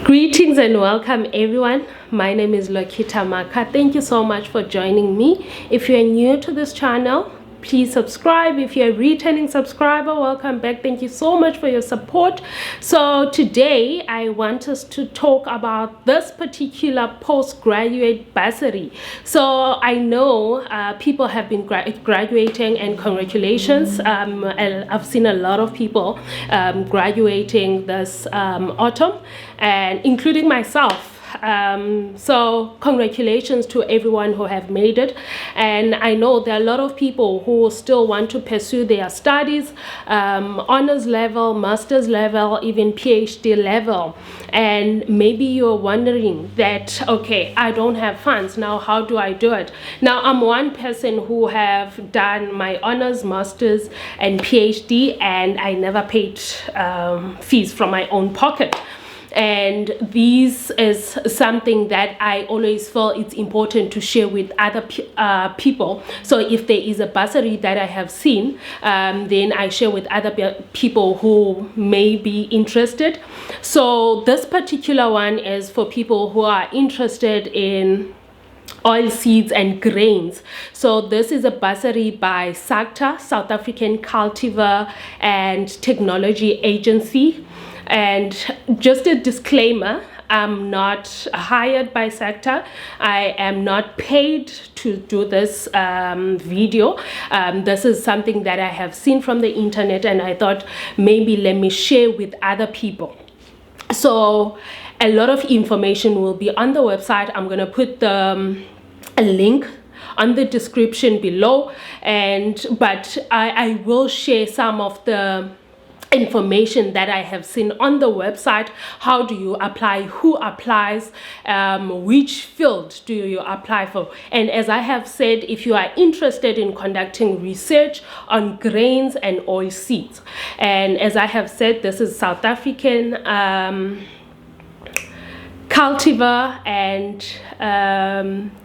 Greetings and welcome everyone. My name is Lokita Maka. Thank you so much for joining me. If you're new to this channel, please subscribe. If you're a returning subscriber, welcome back. Thank you so much for your support. So today I want us to talk about this particular postgraduate bursary. So I know people have been graduating, and congratulations. I've seen a lot of people graduating this autumn, and including myself. So congratulations to everyone who have made it. And I know there are a lot of people who still want to pursue their studies, honors level, master's level, even PhD level. And maybe you're wondering that, okay, I don't have funds now, how do I do it? Now I'm one person who have done my honors, masters and PhD, and I never paid fees from my own pocket. And this is something that I always feel it's important to share with other people. So if there is a bursary that I have seen, then I share with other people who may be interested. So this particular one is for people who are interested in oil seeds and grains. So this is a bursary by SACTA, South African Cultivar and Technology Agency. And just a disclaimer, I'm not hired by SACTA. I am not paid to do this video. This is something that I have seen from the internet, and I thought maybe let me share with other people. So a lot of information will be on the website. I'm going to put a link on the description below, but I will share some of the information that I have seen on the website. How do you apply, who applies, which field do you apply for? And as I have said, if you are interested in conducting research on grains and oil seeds, and as I have said, this is South African Cultivar and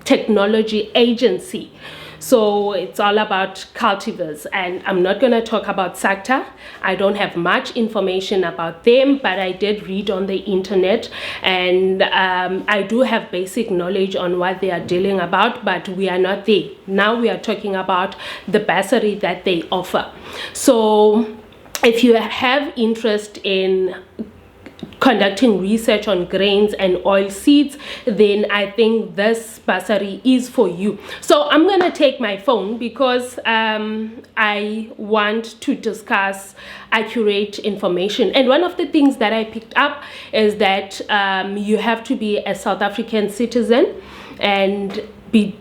Technology Agency. So it's all about cultivars, and I'm not going to talk about SACTA. I don't have much information about them, but I did read on the internet, and I do have basic knowledge on what they are dealing about, but we are not there. Now we are talking about the bursary that they offer. So if you have interest in conducting research on grains and oil seeds, then I think this bursary is for you. So I'm gonna take my phone because I want to discuss accurate information. And one of the things that I picked up is that you have to be a South African citizen and be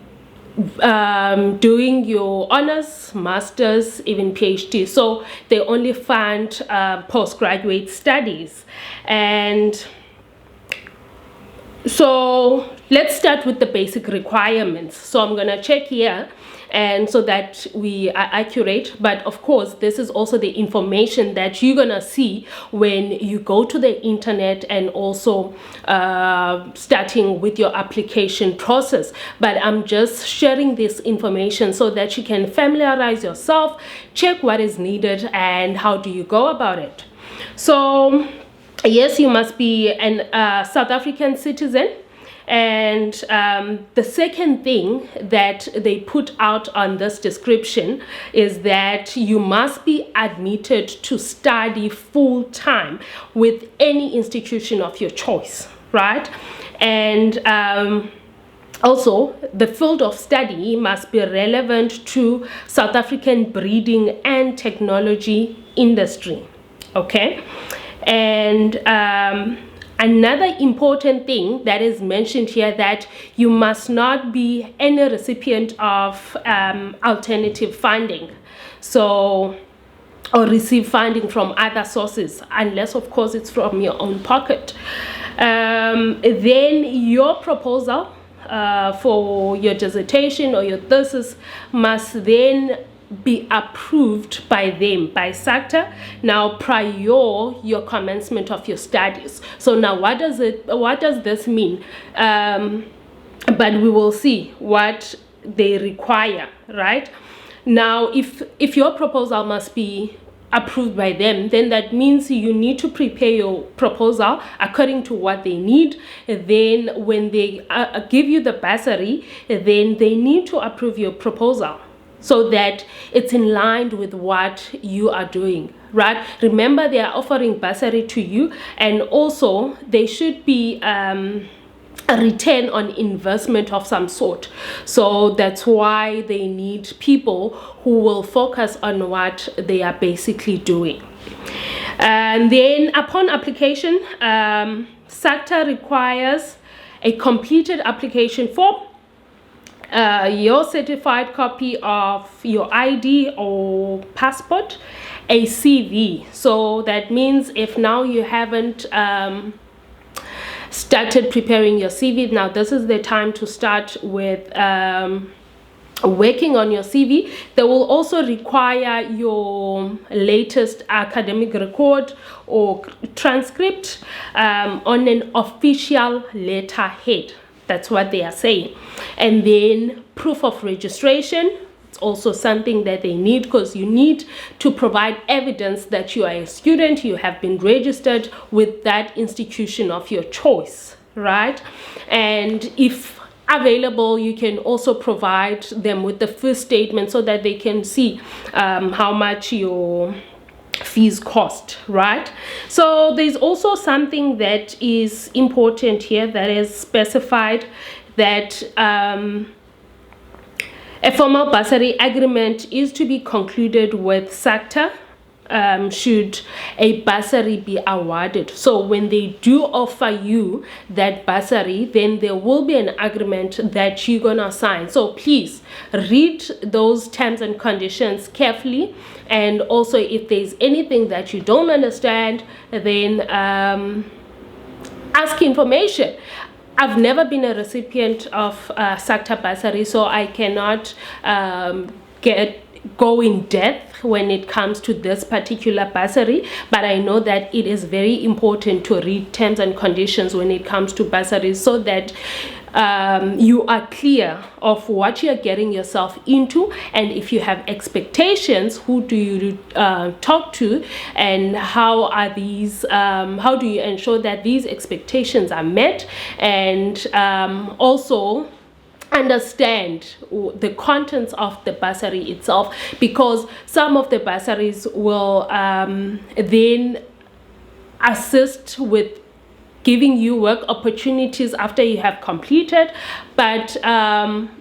doing your honors, masters, even PhD. So they only fund postgraduate studies. And so let's start with the basic requirements. So I'm gonna check here, and so that we are accurate. But of course, this is also the information that you're gonna see when you go to the internet, and also starting with your application process. But I'm just sharing this information so that you can familiarize yourself, check what is needed, and how do you go about it. So yes, you must be a South African citizen. And the second thing that they put out on this description is that you must be admitted to study full-time with any institution of your choice, right? And also, the field of study must be relevant to South African breeding and technology industry, okay? And another important thing that is mentioned here, that you must not be any recipient of alternative funding, so, or receive funding from other sources, unless of course it's from your own pocket. Then your proposal for your dissertation or your thesis must then be approved by them, by SACTA, now prior your commencement of your studies. So now what does this mean? But we will see what they require, right? Now if your proposal must be approved by them, then that means you need to prepare your proposal according to what they need. Then when they give you the bursary, then they need to approve your proposal so that it's in line with what you are doing, right? Remember, they are offering bursary to you, and also they should be a return on investment of some sort. So that's why they need people who will focus on what they are basically doing. And then upon application, SACTA requires a completed application form, your certified copy of your ID or passport, a CV. So that means if now you haven't started preparing your CV, now this is the time to start with working on your CV. They will also require your latest academic record or transcript on an official letterhead. That's what they are saying. And then proof of registration. It's also something that they need, because you need to provide evidence that you are a student, you have been registered with that institution of your choice, right? And if available, you can also provide them with the first statement so that they can see how much your fees cost, right? So there's also something that is important here that is specified, that a formal bursary agreement is to be concluded with SACTA should a bursary be awarded. So when they do offer you that bursary, then there will be an agreement that you're gonna sign. So please read those terms and conditions carefully, and also if there's anything that you don't understand, then ask information. I've never been a recipient of SACTA bursary, so I cannot go in depth when it comes to this particular bursary, but I know that it is very important to read terms and conditions when it comes to bursaries, so that you are clear of what you're getting yourself into, and if you have expectations, who do you talk to, and how are these how do you ensure that these expectations are met, and also understand the contents of the bursary itself, because some of the bursaries will then assist with giving you work opportunities after you have completed, but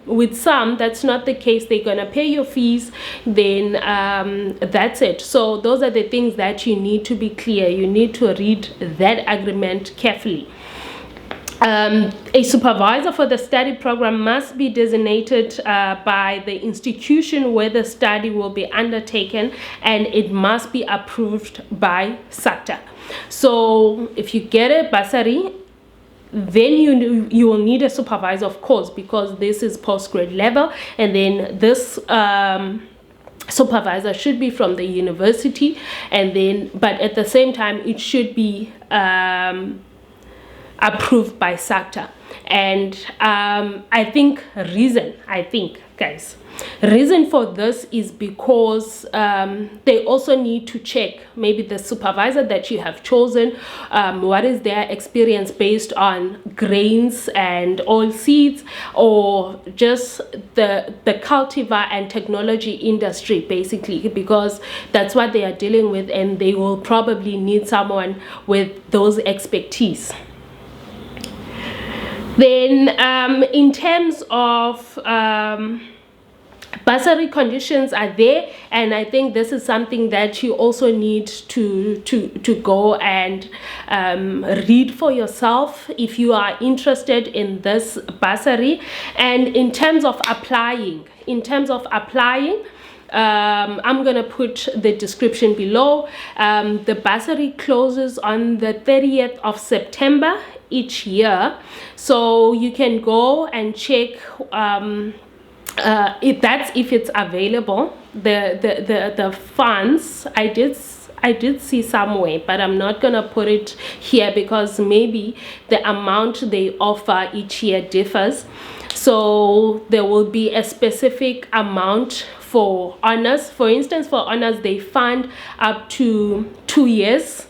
with some that's not the case. They're gonna pay your fees, then that's it. So those are the things that you need to be clear. You need to read that agreement carefully. A supervisor for the study program must be designated by the institution where the study will be undertaken, and it must be approved by SACTA. So if you get a bursary, then you will need a supervisor, of course, because this is post-grad level, and then this supervisor should be from the university, and then but at the same time it should be approved by SACTA. And I think reason for this is because they also need to check maybe the supervisor that you have chosen, what is their experience based on grains and oil seeds, or just the cultivar and technology industry, basically, because that's what they are dealing with, and they will probably need someone with those expertise. Then in terms of bursary conditions are there, and I think this is something that you also need to go and read for yourself if you are interested in this bursary. And in terms of applying, I'm gonna put the description below. The bursary closes on the 30th of September each year, so you can go and check if it's available. The funds, I did see somewhere, but I'm not gonna put it here because maybe the amount they offer each year differs. So there will be a specific amount for honors. For instance, for honors, they fund up to 2 years.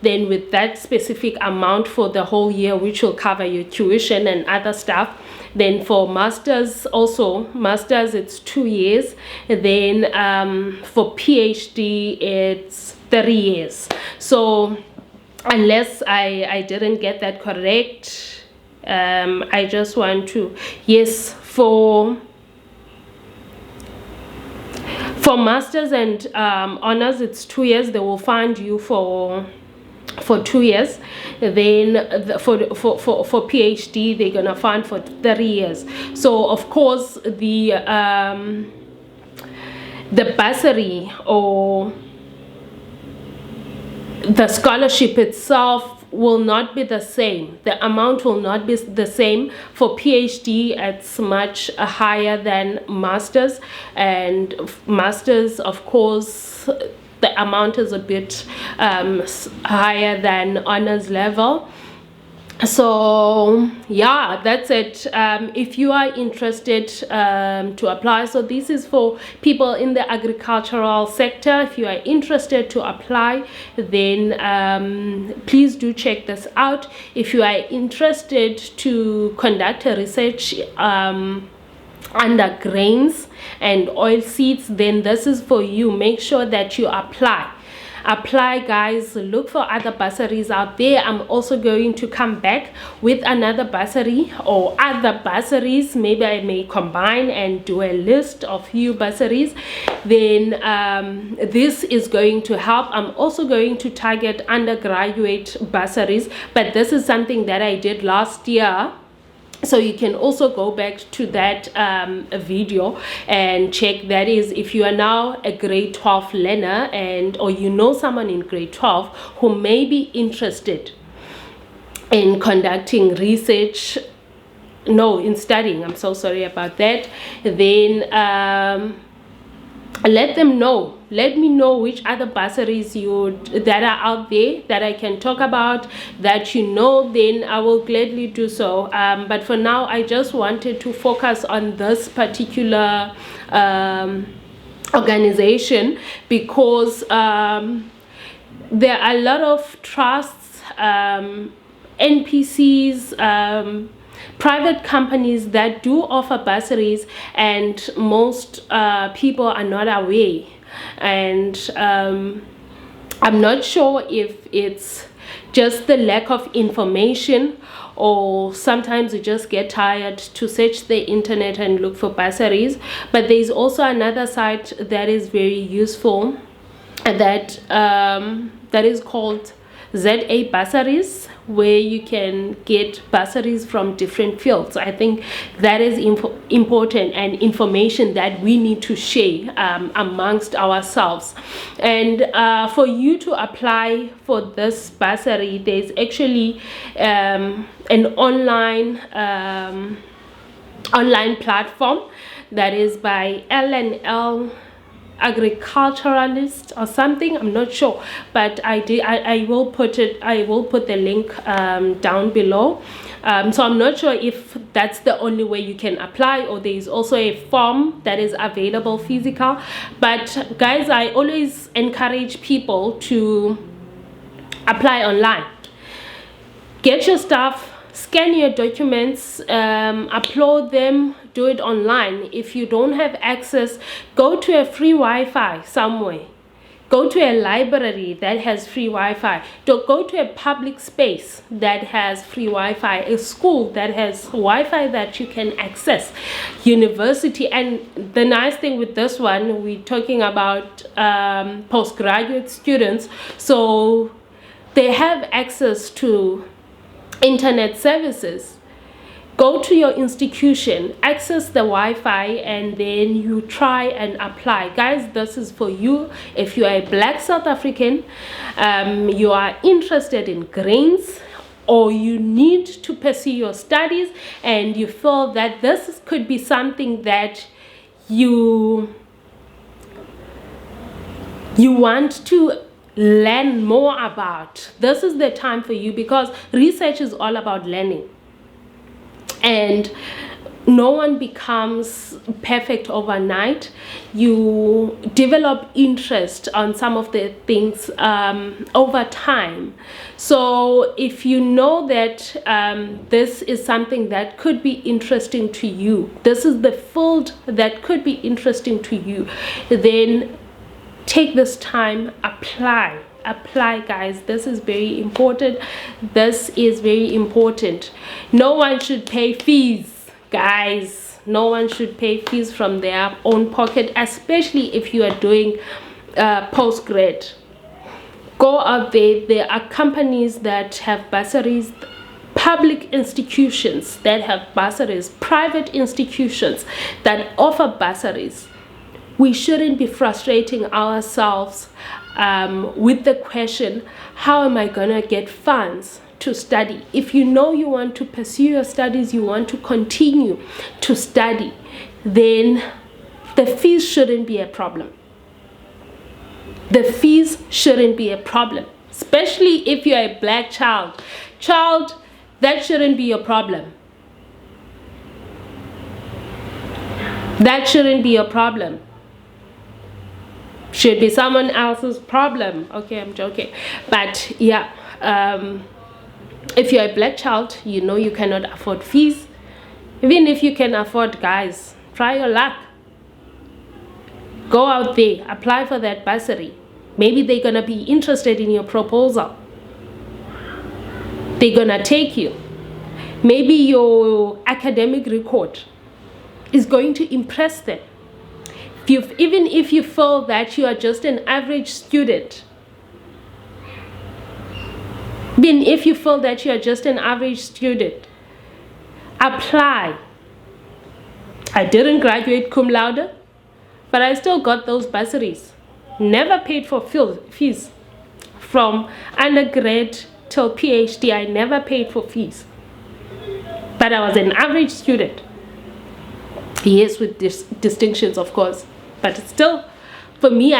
Then with that specific amount for the whole year, which will cover your tuition and other stuff. Then for masters, also masters, it's 2 years. Then for PhD, it's 3 years. So unless I didn't get that correct, I just want to, yes, for masters and honors, it's 2 years. They will fund you for 2 years. Then for PhD, they're gonna fund for 3 years. So of course the bursary or the scholarship itself will not be the same. The amount will not be the same. For PhD, it's much higher than masters, and masters, of course, the amount is a bit higher than honors level. So yeah, that's it. If you are interested to apply, so this is for people in the agricultural sector. If you are interested to apply, then please do check this out. If you are interested to conduct a research under grains and oilseeds, then this is for you. Make sure that you apply, guys. Look for other bursaries out there. I'm also going to come back with another bursary or other bursaries. Maybe I may combine and do a list of few bursaries. Then this is going to help. I'm also going to target undergraduate bursaries, but this is something that I did last year. So you can also go back to that video and check. That is, if you are now a grade 12 learner, and or you know someone in grade 12 who may be interested in conducting research, no, in studying, I'm so sorry about that, then let them know. Let me know which other bursaries that are out there that I can talk about, that you know, then I will gladly do so. But for now, I just wanted to focus on this particular organization, because there are a lot of trusts, NPCs, private companies that do offer bursaries, and most people are not aware. And I'm not sure if it's just the lack of information, or sometimes you just get tired to search the internet and look for bursaries. But there's also another site that is very useful, that is called ZA Bursaries, where you can get bursaries from different fields. I think that is important and information that we need to share amongst ourselves. And for you to apply for this bursary, there's actually an online platform that is by L&L agriculturalist or something. I'm not sure, but I will put the link down below. So I'm not sure if that's the only way you can apply, or there is also a form that is available physical. But guys, I always encourage people to apply online. Get your stuff, scan your documents, upload them, do it online. If you don't have access, go to a free Wi-Fi somewhere. Go to a library that has free Wi-Fi. Go to a public space that has free Wi-Fi, a school that has Wi-Fi that you can access, university. And the nice thing with this one, we're talking about postgraduate students, so they have access to internet services. Go to your institution, access the Wi-Fi, and then you try and apply. Guys, this is for you. If you are a Black South African, you are interested in grains, or you need to pursue your studies, and you feel that this could be something that you want to learn more about, this is the time for you, because research is all about learning. And no one becomes perfect overnight. You develop interest on some of the things over time. So if you know that this is something that could be interesting to you, this is the field that could be interesting to you, then take this time, apply, guys. This is very important. This is very important. No one should pay fees, guys. No one should pay fees from their own pocket, especially if you are doing post-grad. Go out there. There are companies that have bursaries, public institutions that have bursaries, private institutions that offer bursaries. We shouldn't be frustrating ourselves with the question, how am I gonna get funds to study? If you know you want to pursue your studies, you want to continue to study, then the fees shouldn't be a problem. The fees shouldn't be a problem, especially if you're a black child. That shouldn't be your problem. That shouldn't be your problem. Should be someone else's problem. Okay, I'm joking. But yeah, if you're a black child, you know you cannot afford fees. Even if you can afford, guys, try your luck. Go out there, apply for that bursary. Maybe they're gonna be interested in your proposal. They're gonna take you. Maybe your academic record is going to impress them. Even if you feel that you are just an average student, apply. I didn't graduate cum laude, but I still got those bursaries. Never paid for fees. From undergrad till PhD, I never paid for fees. But I was an average student. Yes, with distinctions, of course. But still, for me,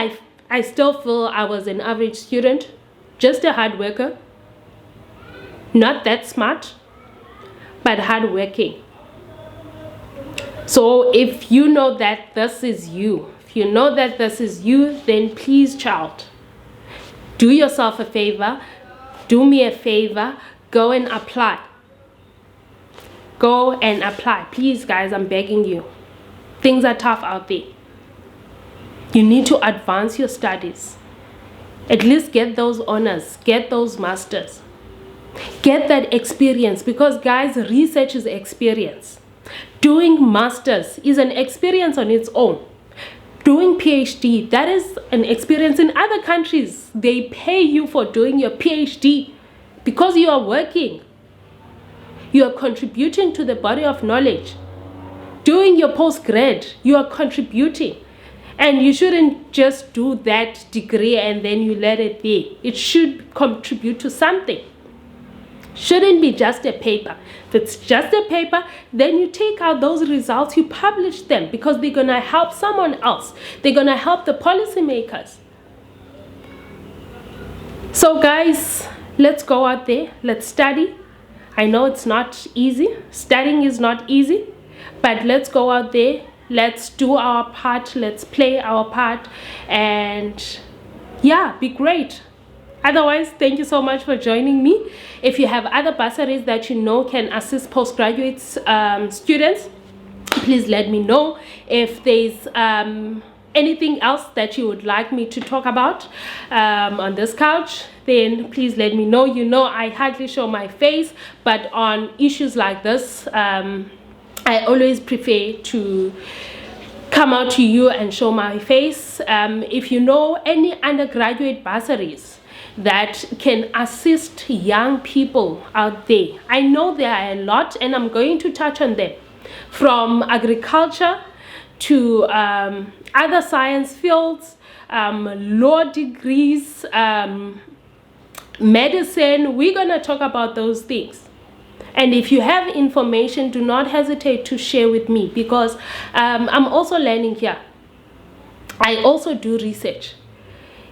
I still feel I was an average student, just a hard worker. Not that smart, but hardworking. So if you know that this is you, then please, child, do yourself a favor, do me a favor, go and apply. Go and apply. Please, guys, I'm begging you. Things are tough out there. You need to advance your studies. At least get those honors, get those masters. Get that experience, because, guys, research is experience. Doing masters is an experience on its own. Doing PhD, that is an experience. In other countries, they pay you for doing your PhD because you are working. You are contributing to the body of knowledge. Doing your post-grad, you are contributing. And you shouldn't just do that degree and then you let it be. It should contribute to something. Shouldn't be just a paper. If it's just a paper, then you take out those results, you publish them, because they're going to help someone else. They're going to help the policymakers. So, guys, let's go out there. Let's study. I know it's not easy. Studying is not easy. But let's go out there. Let's do our part. Let's play our part. And yeah, be great. Otherwise, thank you so much for joining me. If you have other bursaries that you know can assist postgraduate students, please let me know. If there's anything else that you would like me to talk about on this couch, then please let me know. You know, I hardly show my face, but on issues like this, I always prefer to come out to you and show my face. If you know any undergraduate bursaries that can assist young people out there, I know there are a lot, and I'm going to touch on them, from agriculture to other science fields, law degrees, medicine. We're gonna talk about those things. And if you have information, do not hesitate to share with me, because I'm also learning here. I also do research.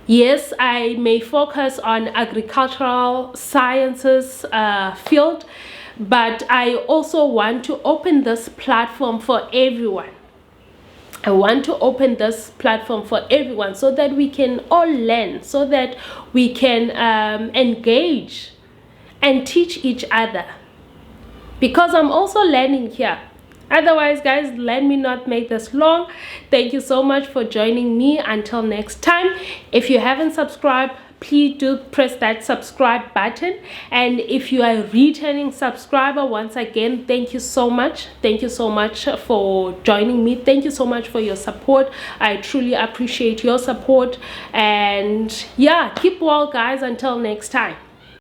Yes, I may focus on agricultural sciences field, but I also want to open this platform for everyone. I want to open this platform for everyone so that we can all learn, so that we can engage and teach each other, because I'm also learning here. Otherwise, guys, let me not make this long. Thank you so much for joining me. Until next time, if you haven't subscribed, please do press that subscribe button. And if you are a returning subscriber, once again, thank you so much. Thank you so much for joining me. Thank you so much for your support. I truly appreciate your support. And yeah, keep well, guys. Until next time.